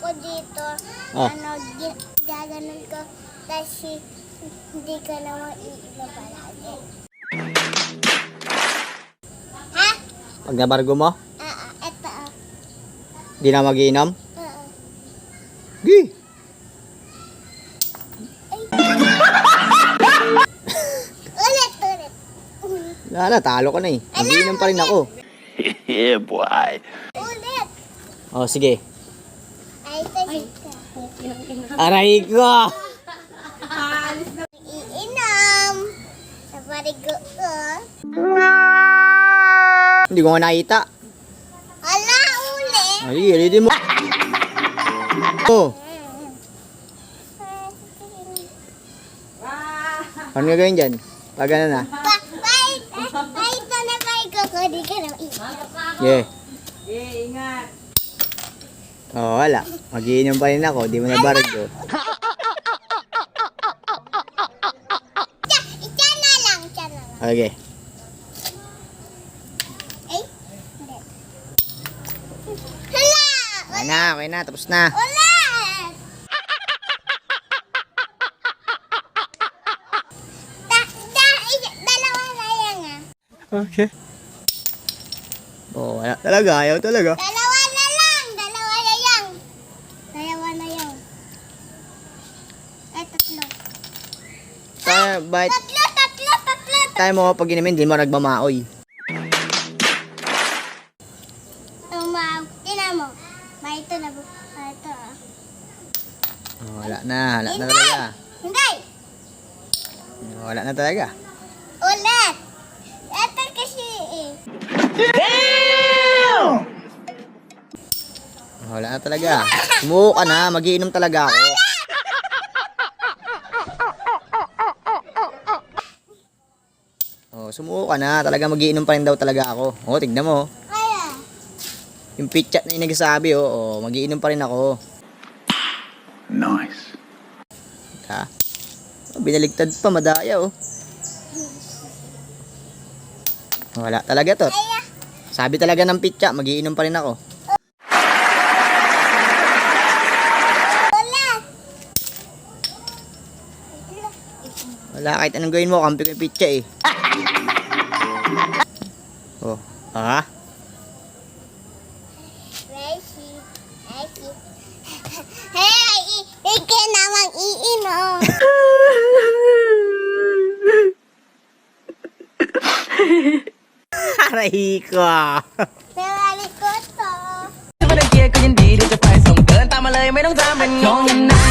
ko dito, Oh. gaganon ko, kasi hindi ka naman iinom palagi. Ha? Pag nabargo mo, Eto. di na mag-iinom? Di. Ulit. Wala na, talo ka na eh. Mag-iinom pa rin ako. Yeah, boy. Ulit. Oh, sige. Ay, kasi ka. Aray ko! Iinom. Sa barigo ko. Hindi ko nga nakita. Ala, ulit. Ay, ulitin mo. Oh, ano gagawin dyan? Pag ano na? Wait na barigo ko, di ka naman iinom. Yeah. Oh, wala. Mag-iinom pa rin ako. Di mo na bargo. Tiyan na lang. Okay. Ay, hindi. Hala! Okay na. Tapos na. Ulit! Dalawa na yan Okay. Oh, wala talaga. Ayaw talaga. Dalawa na lang. Dalawa na yan. Ay, tatlo. Bakit Tatlo. tayo mo pag inumin, di mo nagmamaoy? Tinan mo. Ito na. Ito. Oh, wala na talaga. Hindi. Wala na talaga. Ulit. Ito kasi eh. Wala na talaga. Sumuko ka na. Mag-iinom talaga ako. Oh, sumuko ka na. Talaga mag-iinom pa rin daw talaga ako. Oh, tignan mo. Kaya. Yung pitchat na yung nagsasabi, oh, mag-iinom pa rin ako. Nice. Ha? Oh, binaligtad pa, madaya, oh. Wala talaga to. Kaya. Sabi talaga ng pitcha, mag-iinom pa rin ako. Ulit. Wala, kahit anong gawin mo, kampi ko yung pitcha eh. Oh, ah? Ready. Hey, ikaw naman iinom. Aray ko. Nalali ko to. 这么的夜可以地留着快送，个人打满了也没弄咱们用。